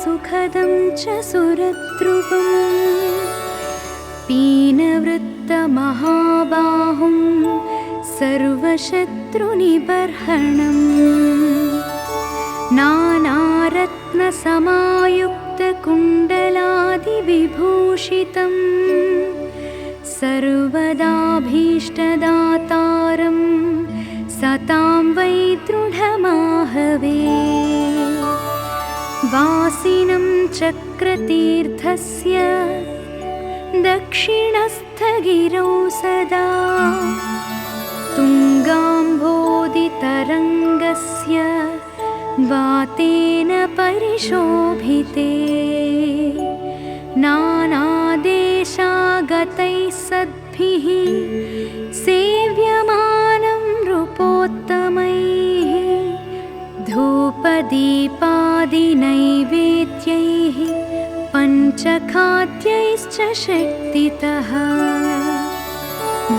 सुखदं च सुरद्रुवम् पीनवृत्तमहाबाहुं सर्वशत्रुनिबर्हणम् नानारत्नसमायुक्तकुण्डलादिविभूषितं सर्वदाभीष्टदातारं सतां वै दृढमाहवे वासिनं चक्रतीर्थस्य दक्षिणस्थगिरौ सदा तुङ्गाम्भोदितरङ्गस्य वातेन परिशोभिते नानादेशागतैः सद्भिः सेव्यमानं नृपोत्तमैः धूपदीपादिनैवेद्यैः पञ्चखाद्यैश्च शक्तितः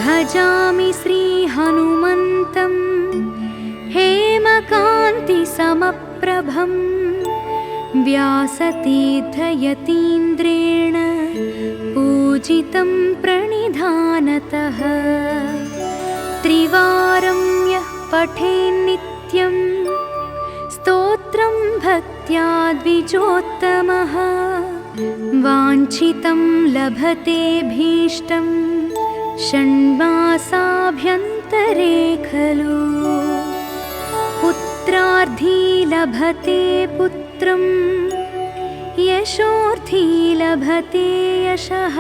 भजामि श्रीहनुमन्तं हेमकान्तिसमप्रभं व्यासतीर्थयतीन्द्रेण पूजितं प्रणिधानतः त्रिवारं यः पठेन्नित्यं स्तोत्रं भक्त्या द्विजोत्तमः वाञ्छितं लभते भीष्टं षण्मासाभ्यन्तरे खलु पुत्रार्थी लभते पुत्रं यशोर्थी लभते यशः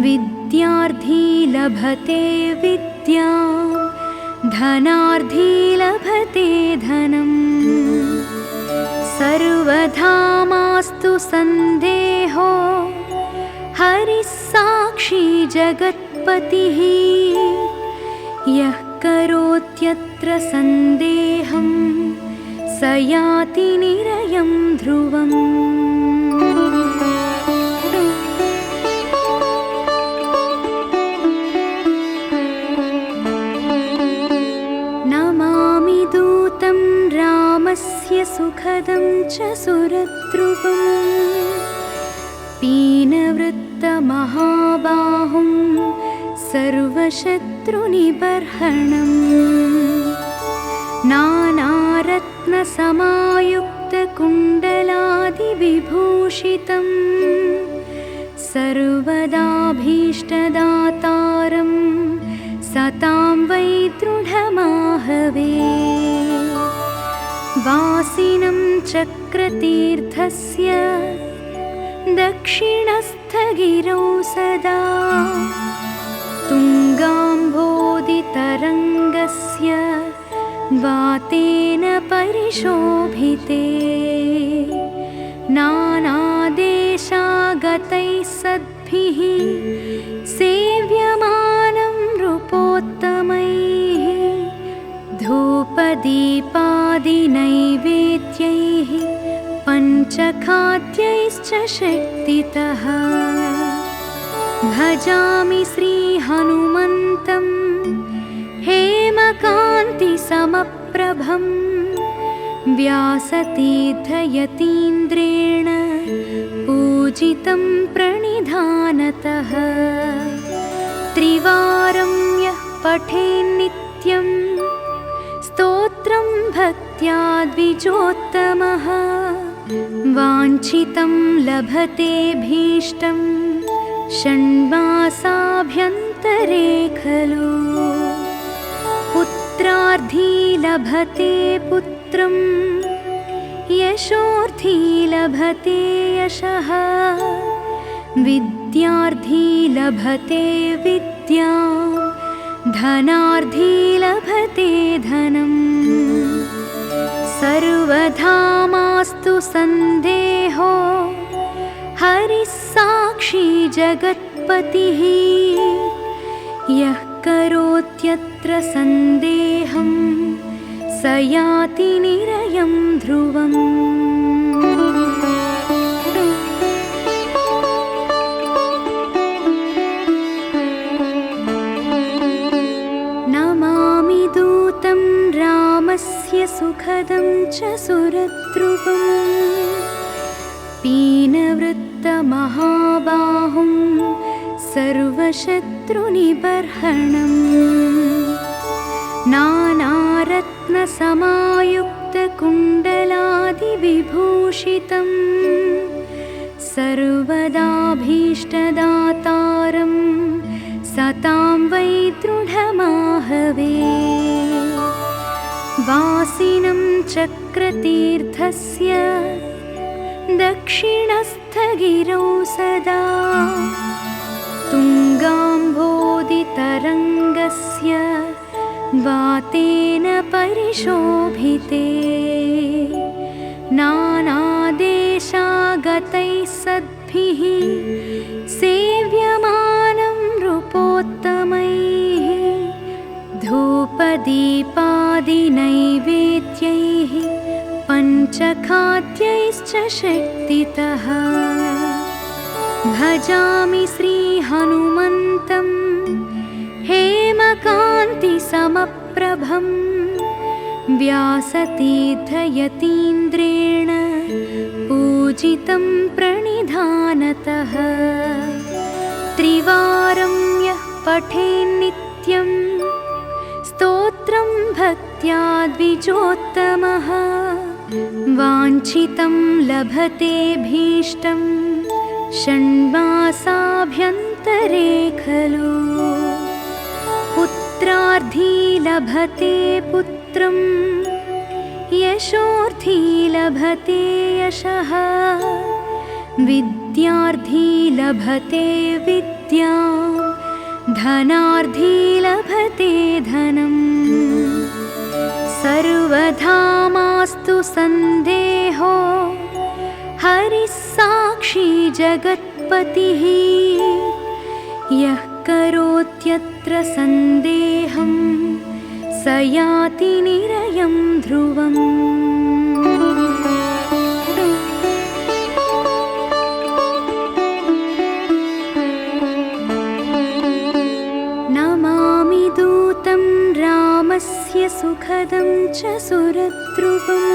विद्यार्थी लभते विद्यां धनार्थी लभते धनम् सर्वधा मास्तु सन्देहो हरिः साक्षी जगत्पतिः यः करोत्यत्र सन्देहं स याति निरयं ध्रुवम् नमामि दूतं रामस्य सुखदं च सुरद्रुवम् पीनवृत्तमहाबाहुं सर्वशत्रुनिबर्हणम् नानारत्नसमायुक्तकुण्डलादिविभूषितं सर्वदाभीष्टदातारं सतां वै दृढमाहवे वासिनं चक्रतीर्थस्य दक्षिणस्थगिरौ सदा तुङ्गाम्भोदितरङ्गस्य वातेन परिशोभिते नानादेशागतैः सद्भिः सेव्यमानं नृपोत्तमैः धूपदीपादिनैवेद्यैः पञ्चखाद्यैश्च शक्तितः भजामि श्रीहनुमन्तं हेमकान्तिसमप्रभं व्यासतीर्थयतीन्द्रेण पूजितं प्रणिधानतः त्रिवारं यः पठेन्नित्यं स्तोत्रं भक्त्या द्विजोत्तमः वाञ्छितं लभते भीष्टं षण्मासाभ्यन्तरे खलु पुत्रार्थी लभते पुत्रं यशोर्थी लभते यशः विद्यार्थी लभते विद्यां धनार्थी लभते धनम् सर्वधा मास्तु सन्देहो हरिः साक्षी जगत्पतिः यः करोत्यत्र सन्देहं स याति निरयं ध्रुवम् नमामि दूतं रामस्य सुखदं च सुरद्रुवम् पीनवृत्तमहाबाहुं सर्वशत्रुनिबर्हणम् नानारत्नसमायुक्तकुण्डलादिविभूषितं सर्वदाभीष्टदातारं सतां वै दृढमाहवे वासिनं चक्रतीर्थस्य दक्षिणस्थगिरौ सदा तुङ्गाम्भोदितरङ्गस्य वातेन परिशोभिते नानादेशागतैः सद्भिः सेव्यमानं नृपोत्तमैः धूपदीपादिनैवेद्यैः पञ्चखाद्यैश्च शक्तितः भजामि श्रीहनुमन्तं हेमकान्तिसमप्रभं व्यासतीर्थयतीन्द्रेण पूजितं प्रणिधानतः त्रिवारं यः पठेन्नित्यं स्तोत्रं भक्त्या द्विजोत्तमः वाञ्छितं लभते भीष्टं षण्मासाभ्यन्तरे खलु पुत्रार्थी लभते पुत्रं यशोर्थी लभते यशः विद्यार्थी लभते विद्यां धनार्थी लभते धनम् सर्वधा मास्तु सन्देहो हरिः साक्षी जगत्पतिः यः करोत्यत्र सन्देहं स याति निरयं ध्रुवम् नमामि दूतं रामस्य सुखदं च सुरद्रुवम्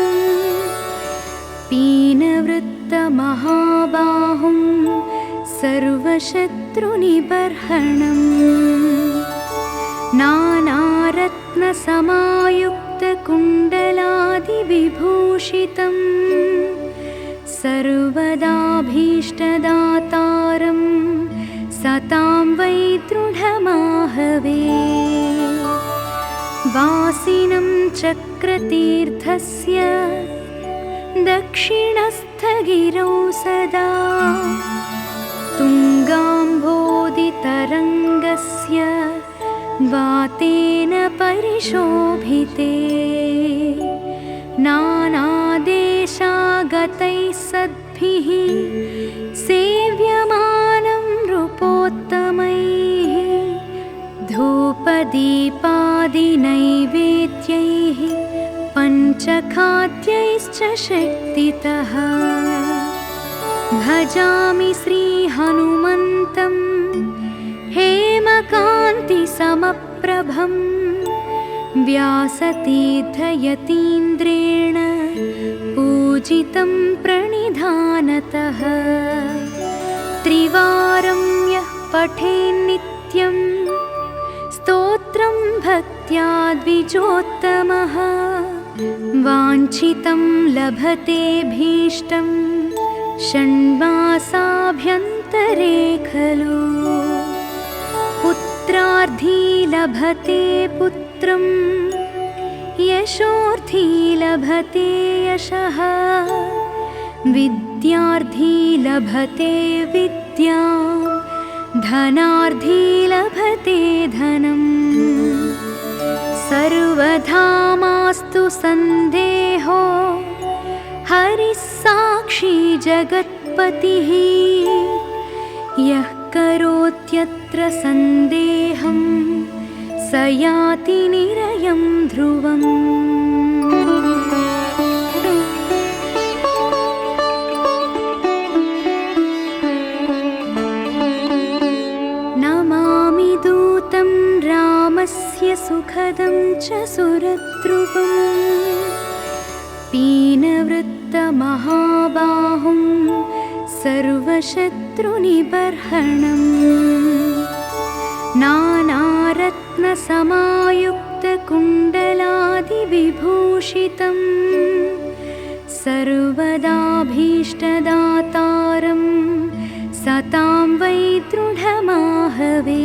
पीनवृत्तमहाबाहुं सर्वशत्रुनिबर्हणम् नानारत्नसमायुक्तकुण्डलादिविभूषितं सर्वदाभीष्टदातारं सतां वै दृढमाहवे वासिनं चक्रतीर्थस्य दक्षिणस्थगिरौ सदा तुङ्गाम्भोदितरङ्गस्य वातेन परिशोभिते नानादेशागतैः सद्भिः सेव्यमानं नृपोत्तमैः धूपदीपादिनैवेद्यैः पञ्चखाद्यैश्च शक्तितः भजामि श्रीहनुमन्तं हेमकान्तिसमप्रभं व्यासतीर्थयतीन्द्रेण पूजितं प्रणिधानतः त्रिवारं यः पठेन्नित्यं स्तोत्रं भक्त्या द्विजोत्तमः वाञ्छितं लभते भीष्टं षण्मासाभ्यन्तरे खलु पुत्रार्थी लभते पुत्रं यशोर्थी लभते यशः विद्यार्थी लभते विद्यां धनार्थी लभते धनम् सर्वधा मास्तु सन्देहो हरिः साक्षी जगत्पतिः यः करोत्यत्र सन्देहं स याति निरयं ध्रुवम् नमामि दूतं रामस्य सुखदं च सुरद्रुवम् पीनवृत्तमहाबाहुं सर्वशत्रुनिबर्हणम् नानारत्नसमायुक्तकुण्डलादिविभूषितं सर्वदाभीष्टदातारं सतां वै दृढमाहवे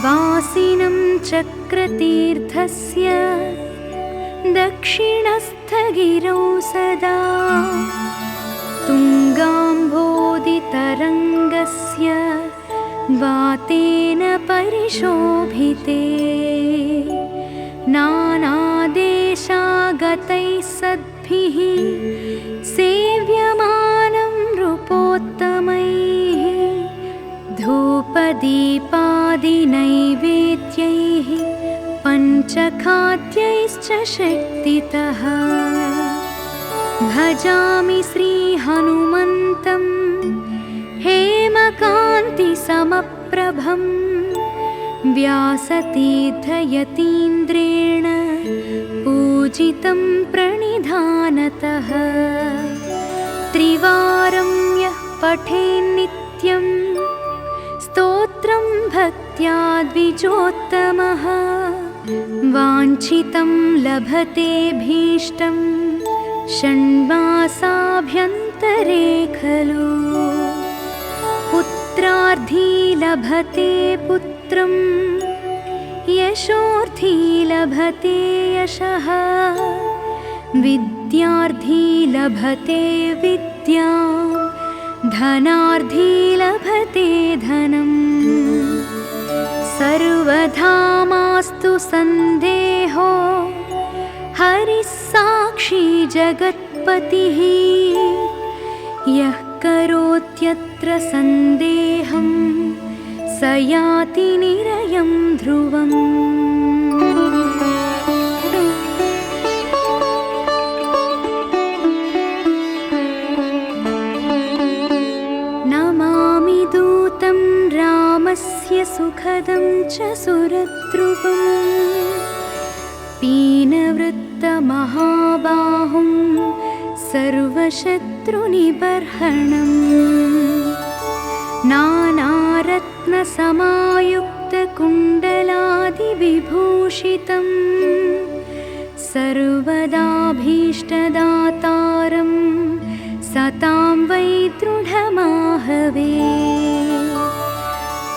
वासिनं चक्रतीर्थस्य दक्षिणस्थगिरौ सदा तुङ्गाम्भोदितरङ्गस्य वातेन परिशोभिते नानादेशागतैः सद्भिः सेव्यमानं नृपोत्तमैः धूपदीपादिनैवेद्यैः पञ्चखाद्यैश्च शक्तितः भजामि श्रीहनुमन्तं हेमकान्तिसमप्रभं व्यासतीर्थयतीन्द्रेण पूजितं प्रणिधानतः त्रिवारं यः पठेन्नित्यं स्तोत्रं भक्त्या द्विजोत्तमः वाञ्छितं लभते भीष्टं षण्मासाभ्यन्तरे खलु पुत्रार्थी लभते पुत्रं यशोर्थी लभते यशः विद्यार्थी लभते विद्यां धनार्थी लभते धनम् सर्वधा मास्तु सन्देहो हरिः साक्षी जगत्पतिः यः करोत्यत्र सन्देहं स याति निरयं ध्रुवम् नमामि दूतं रामस्य सुखदं च सुरद्रुवम् पीनवृत्तमहाबाहुं सर्वशत्रुनिबर्हणम् नानारत्नसमायुक्तकुण्डलादिविभूषितं सर्वदाभीष्टदातारं सतां वै दृढमाहवे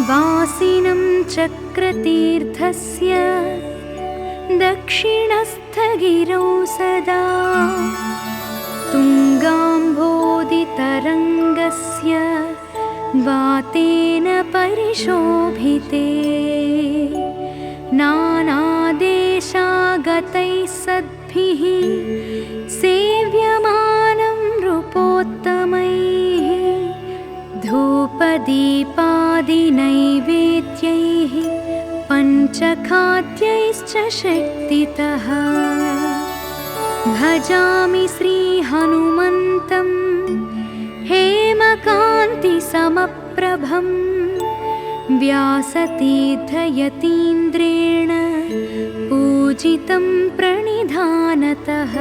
वासिनं चक्रतीर्थस्य दक्षिणस्थगिरौ सदा तुङ्गाम्भोदितरङ्गस्य वातेन परिशोभिते नानादेशागतैः सद्भिः सेव्यमानं नृपोत्तमैः धूपदीपादिनैवेद्यैः पञ्चखाद्यैश्च शक्तितः भजामि श्रीहनुमन्तं हेमकान्तिसमप्रभं व्यासतीर्थयतीन्द्रेण पूजितं प्रणिधानतः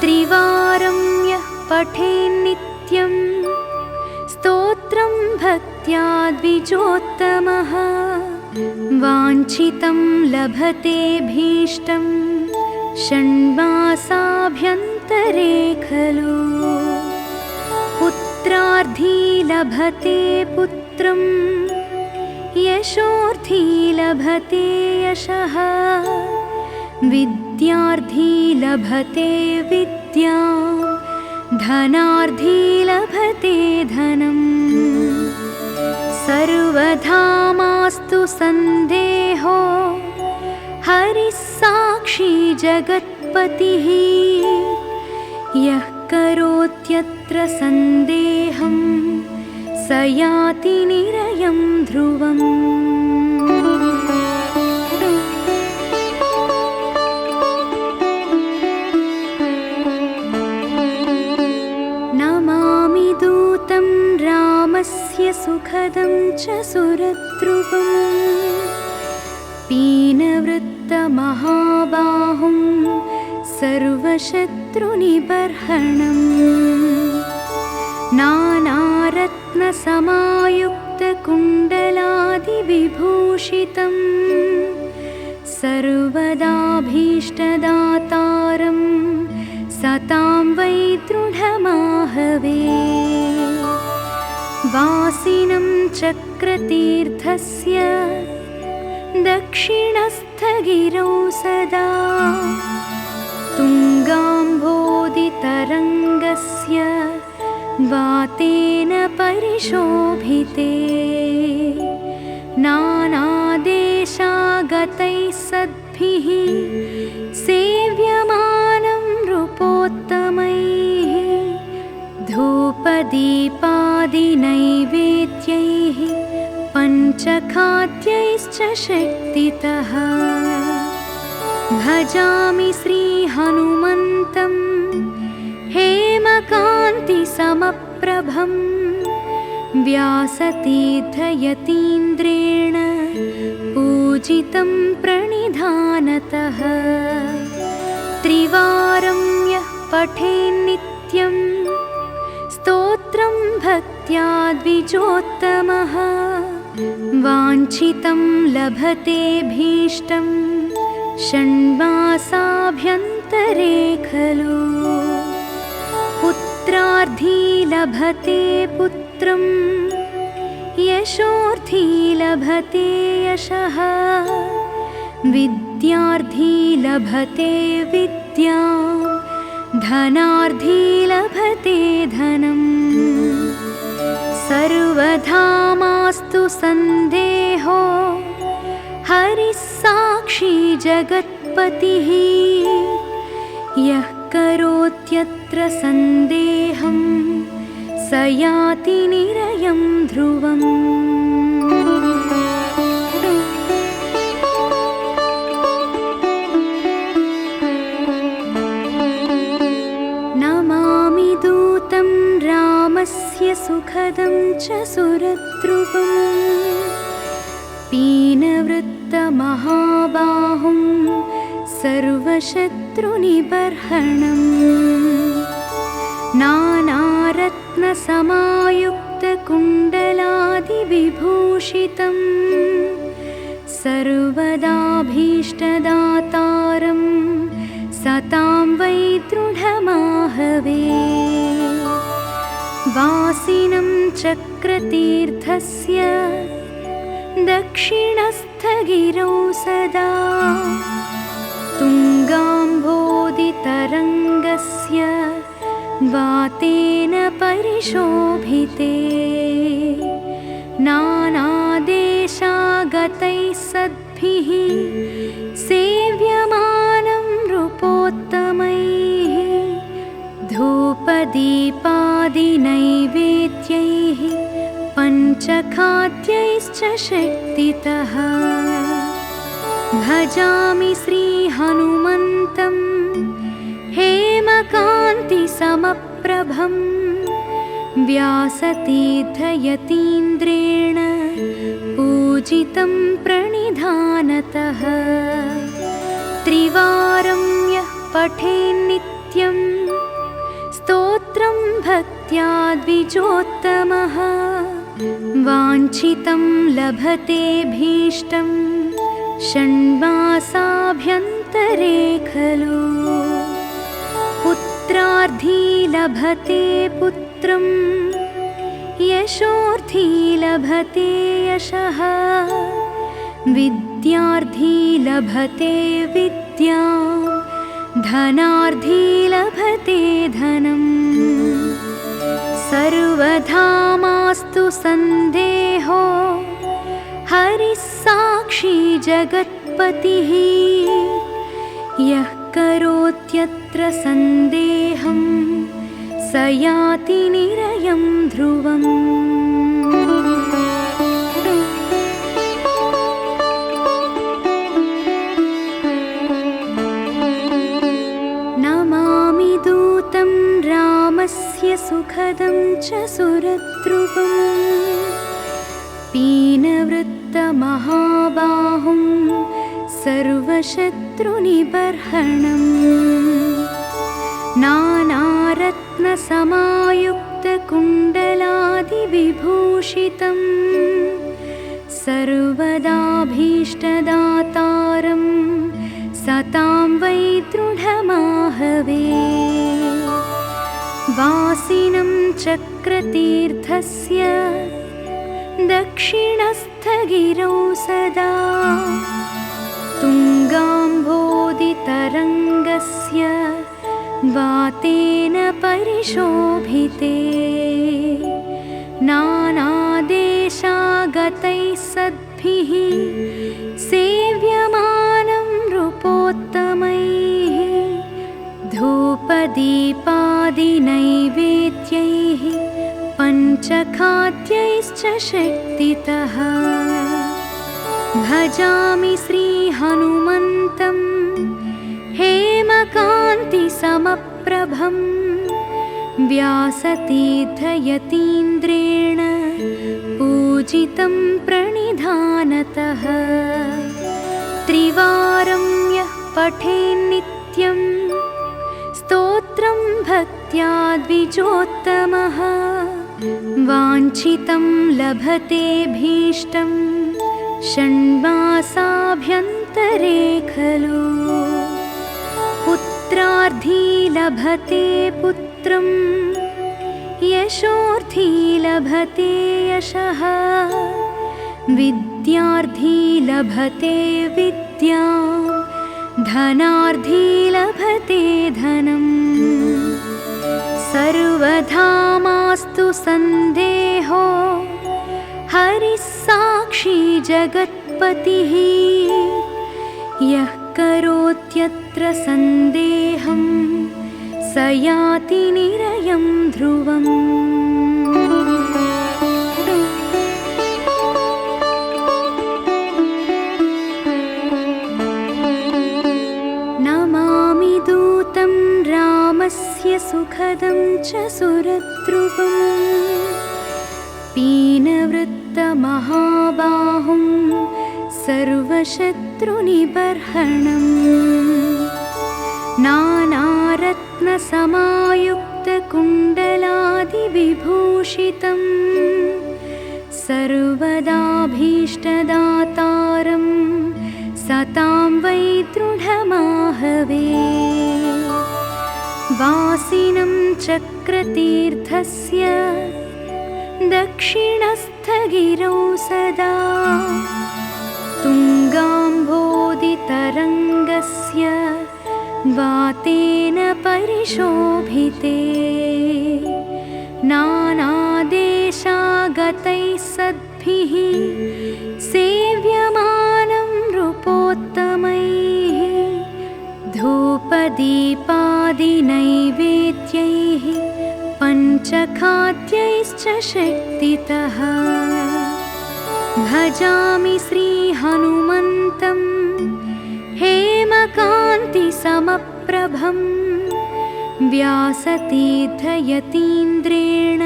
त्रिवारं यः पठेन्नित्यं स्तोत्रं भक्त्या द्विजोत्तमः वाञ्छितं लभते भीष्टं षण्मासाभ्यन्तरे खलु पुत्रार्थी लभते पुत्रं यशोर्थी लभते यशः विद्यार्थी लभते विद्यां धनार्थी लभते धनम् सर्वधा मास्तु सन्देहो हरिः साक्षी जगत्पतिः यः करोत्यत्र सन्देहं स याति निरयं ध्रुवम् नमामि दूतं रामस्य सुखदं च सुरद्रुवम् पीनवृत्तमहाबाहुं सर्वशत्रुनिबर्हणम् नानारत्नसमायुक्तकुण्डलादिविभूषितं सर्वदाभीष्टदातारं सतां वै दृढमाहवे वासिनं चक्रतीर्थस्य दक्षिणस्थगिरौ सदा तुङ्गाम्भोदितरङ्गस्य वातेन परिशोभिते नानादेशागतैः सद्भिः सेव्यमानं नृपोत्तमैः धूपदीपादिनैवेद्यैः पञ्चखाद्यैश्च शक्तितः भजामि श्रीहनुमन्तं हेमकान्तिसमप्रभं व्यासतीर्थयतीन्द्रेण पूजितं प्रणिधानतः त्रिवारं यः पठेन्नित्यं स्तोत्रं भक्त्या द्विजोत्तमः वाञ्छितं लभते भीष्टं षण्मासाभ्यन्तरे खलु पुत्रार्थी लभते पुत्रं यशोर्थी लभते यशः विद्यार्थी लभते विद्यां धनार्थी लभते धनम् सर्वधा मास्तु सन्देहो हरिः साक्षी जगत्पतिः यः करोत्यत्र सन्देहं स याति निरयं ध्रुवम् नमामि दूतं रामस्य सुखदं च सुरद्रुवम् पीनवृत्तमहाबाहुं सर्वशत्रुनिबर्हणम् नानारत्नसमायुक्तकुण्डलादिविभूषितं सर्वदाभीष्टदातारं सतां वै दृढमाहवे वासिनं चक्रतीर्थस्य दक्षिणस्थगिरौ सदा तुङ्गाम्भोदितरङ्गस्य वातेन परिशोभिते नानादेशागतैः सद्भिः सेव्यमानं नृपोत्तमैः धूपदीपादिनैवेद्यैः पञ्चखाद्यैश्च शक्तितः भजामि श्रीहनुमन्तं हेमकान्तिसमप्रभं व्यासतीर्थयतीन्द्रेण पूजितं प्रणिधानतः त्रिवारं यः पठेन्नित्यं स्तोत्रं भक्त्या द्विजोत्तमः वाञ्छितं लभते भीष्टं षण्मासाभ्यन्तरे खलु पुत्रार्थी लभते पुत्रं यशोर्थी लभते यशः विद्यार्थी लभते विद्यां धनार्थी लभते धनम् सर्वधा मास्तु सन्देहो हरिः साक्षी जगत्पतिः यः करोत्यत्र सन्देहं स याति निरयं ध्रुवम् नमामि दूतं रामस्य सुखदं च सुरद्रुवम् पीनवृत्तमहाबाहुं सर्वशत्रुनिबर्हणम् नानारत्नसमायुक्तकुण्डलादिविभूषितं सर्वदाभीष्टदातारं सतां वै दृढमाहवे वासिनं चक्रतीर्थस्य दक्षिणस्थगिरौ सदा तुङ्गाम्भोदितरङ्गस्य वातेन परिशोभिते नानादेशागतैः सद्भिः सेव्यमानं नृपोत्तमैः धूपदीपादिनैवेद्यैः पञ्चखाद्यैश्च शक्तितः भजामि श्रीहनुमन्तं हेमकान्तिसमप्रभं व्यासतीर्थयतीन्द्रेण पूजितं प्रणिधानतः त्रिवारं यः पठेन्नित्यं स्तोत्रं भक्त्या द्विजोत्तमः वाञ्छितं लभतेऽभीष्टं षण्मासाभ्यन्तरे खलु पुत्रार्थी लभते पुत्रं यशोर्थी लभते यशः विद्यार्थी लभते विद्यां धनार्थी लभते धनम् सर्वधा मास्तु सन्देहो हरिः साक्षी जगत्पतिः यः करोत्यत्र सन्देहं स याति निरयं ध्रुवम् नमामि दूतं रामस्य सुखदं च सुरद्रुवम् पीनवृत्तमहाबाहुं सर्वशत्रुनिबर्हणम् नानारत्नसमायुक्तकुण्डलादिविभूषितं सर्वदाभीष्टदातारं सतां वै दृढमाहवे वासिनं चक्रतीर्थस्य दक्षिणस्थगिरौ सदा तुङ्गाम्भोदितरङ्गस्य वातेन परिशोभिते नानादेशागतैः सद्भिः सेव्यमानं नृपोत्तमैः धूपदीपादिनैवेद्यैः पञ्चखाद्यैश्च शक्तितः भजामि श्रीहनुमन्तं हेमकान्तिसमप्रभं व्यासतीर्थयतीन्द्रेण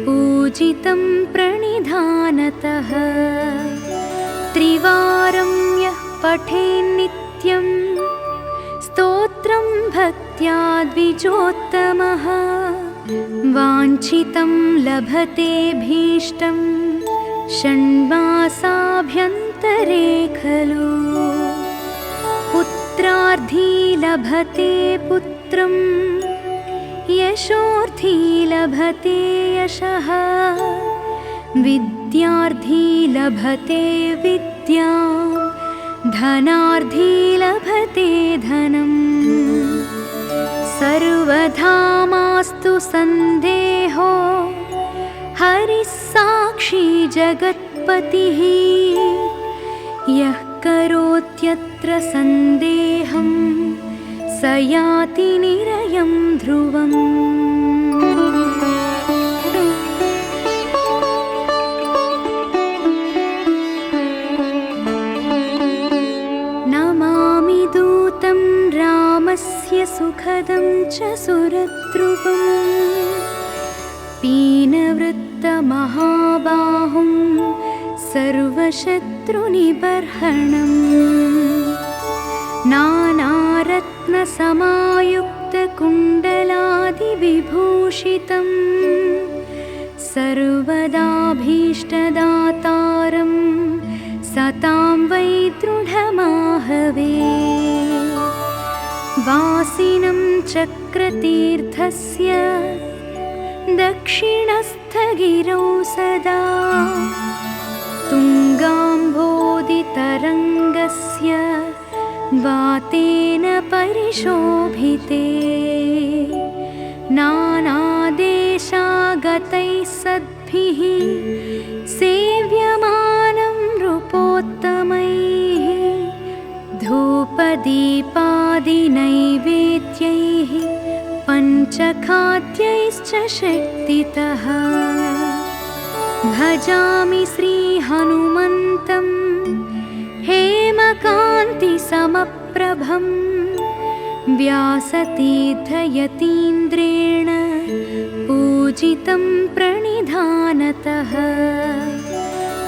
पूजितं प्रणिधानतः त्रिवारं यः पठेन्नित्यं स्तोत्रं भक्त्या द्विजोत्तमः वाञ्छितं लभतेऽभीष्टं षण्मासाभ्यन्तरे खलु पुत्रार्थी लभते पुत्रं यशोर्थी लभते यशः विद्यार्थी लभते विद्यां धनार्थी लभते धनम् सर्वधा मास्तु सन्देहो हरिः साक्षी जगत्पतिः यः करोत्यत्र सन्देहं स याति निरयं ध्रुवम् नमामि दूतं रामस्य सुखदं च सुरद्रुवम् पीनवृत्तमहाबाहुं सर्वशत्रुनिबर्हणम् नानारत्नसमायुक्तकुण्डलादिविभूषितं सर्वदाभीष्टदातारं सतां वै दृढमाहवे। वासिनं चक्रतीर्थस्य दक्षिणस्थगिरौ सदा तुङ्गाम्भोदितरङ्गस्य वातेन परिशोभिते। नानादेशागतैः सद्भिः सेव्यमानं नृपोत्तमैः धूपदीपादिनैवेद्यैः पञ्चखाद्यैश्च शक्तितः। भजामि श्रीहनुमन्तं हेमकान्तिसमप्रभं व्यासतीर्थयतीन्द्रेण पूजितं प्रणिधानतः।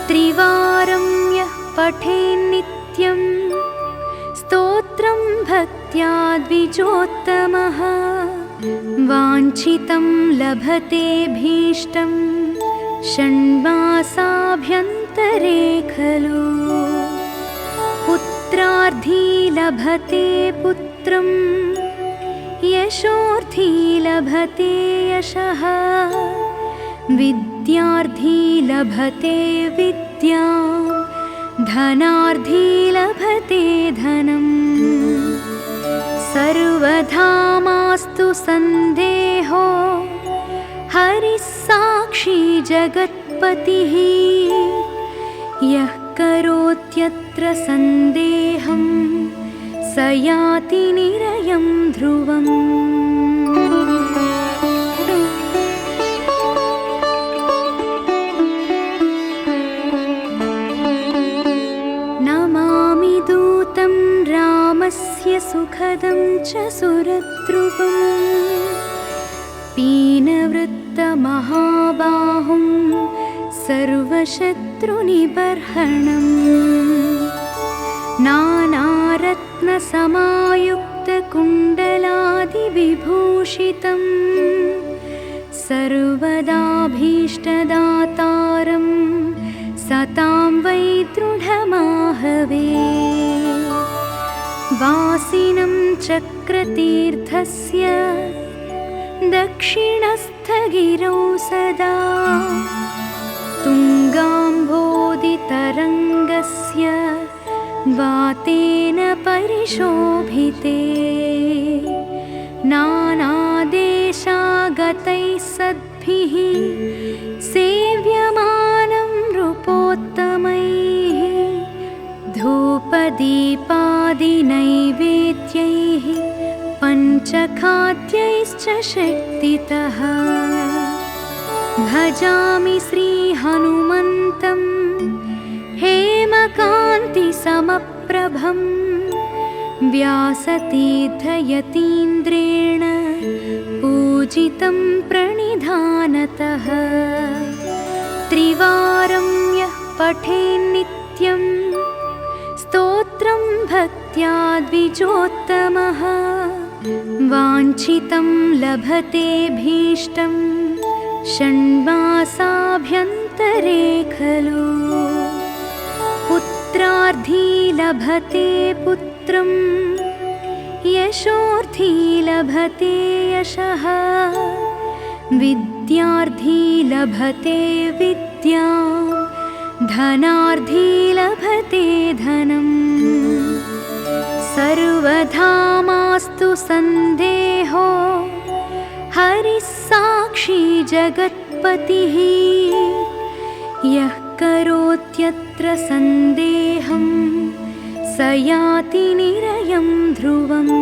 त्रिवारं यः पठेन्नित्यं स्तोत्रं भक्त्या द्विजोत्तमः वाञ्छितं लभते भीष्टं षण्मासाभ्यन्तरे खलु। पुत्रार्थी लभते पुत्रं यशोर्थी लभते यशः विद्यार्थी लभते विद्यां धनार्थी लभते धनम्। सर्वधा मास्तु सन्देहो हरिः साक्षी जगत्पतिः यः करोत्यत्र सन्देहं स याति निरयं ध्रुवम्। नमामि दूतं रामस्य सुखदं च सुरद्रुवम् पीनवृत्तमहाबाहुं सर्वशत्रुनिबर्हणम्। नानारत्नसमायुक्तकुण्डलादिविभूषितं सर्वदाभीष्टदातारं सतां वै दृढमाहवे। वासिनं चक्रतीर्थस्य दक्षिणस्थगिरौ सदा तुङ्गाम्भोदितरङ्गस्य वातेन परिशोभिते। नानादेशागतैः सद्भिः सेव्यमानं नृपोत्तमैः धूपदीपादिनैवेद्यैः पञ्चखाद्यैश्च शक्तितः। भजामि श्रीहनुमन्तं हेमकान्तिसमप्रभं व्यासतीर्थयतीन्द्रेण पूजितं प्रणिधानतः। त्रिवारं यः पठेन्नित्यं स्तोत्रं भक्त्या द्विजोत्तमः वाञ्छितं लभते भीष्टं षण्मासाभ्यन्तरे खलु। पुत्रार्थी लभते पुत्रं यशोर्थी लभते यशः विद्यार्थी लभते विद्यां धनार्थी लभते धनम्। सर्वधा मास्तु सन्देहो हरिः साक्षी जगत्पतिः यः करोत्यत्र सन्देहं स याति निरयं ध्रुवम्।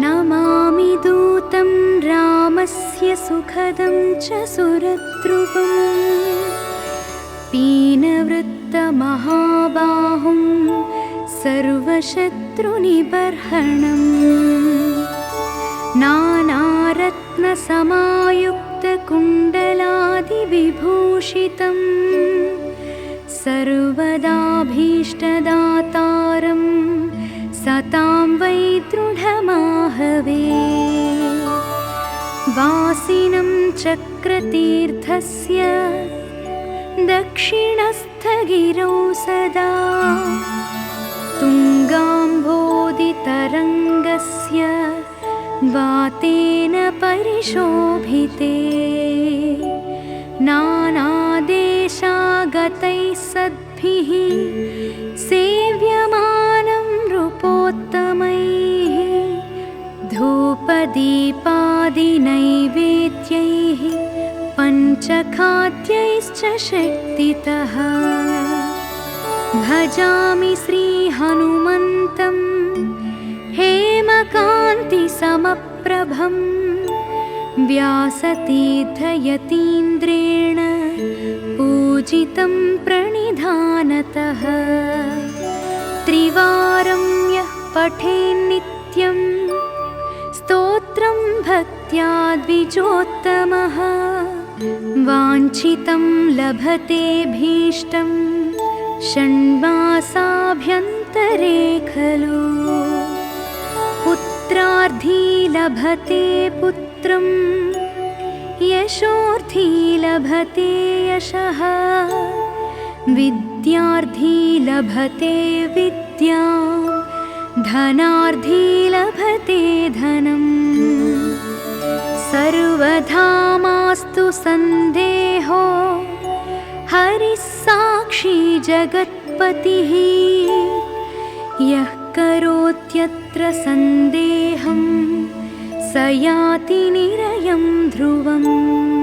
नमामि दूतं रामस्य सुखदं च सुरद्रुवम् पीनवृत्तमहाबाहुं सर्वशत्रुनिबर्हणम्। नानारत्नसमायुक्तं वैढूर्यमणिरत्नकुण्डलादिविभूषितं सर्वदाभीष्टदातारं सतां वै दृढमाहवे। वासिनं चक्रतीर्थस्य दक्षिणस्थगिरौ सदा तुङ्गाम्भोदितरङ्गस्य वातेन परिशोभिते। नानादेशागतैः सद्भिः सेव्यमानं नृपोत्तमैः धूपदीपादिनैवेद्यैः पञ्चखाद्यैश्च शक्तितः। भजामि श्रीहनुमन्तं हेमकान्तिसमप्रभं व्यासतीर्थयतीन्द्रेण पूजितं प्रणिधानतः। त्रिवारं यः पठेन्नित्यं स्तोत्रं भक्त्या द्विजोत्तमः वाञ्छितं लभते भीष्टं षण्मासाभ्यन्तरे खलु। पुत्रार्थी लभते पुत्रं यशोर्थी लभते यशः विद्यार्थी लभते विद्यां धनार्थी लभते धनम्। सर्वधा मास्तु सन्देहो हरिः साक्षी जगत्पतिः यः करोत्यत्र सन्देहं स याति निरयं ध्रुवम्।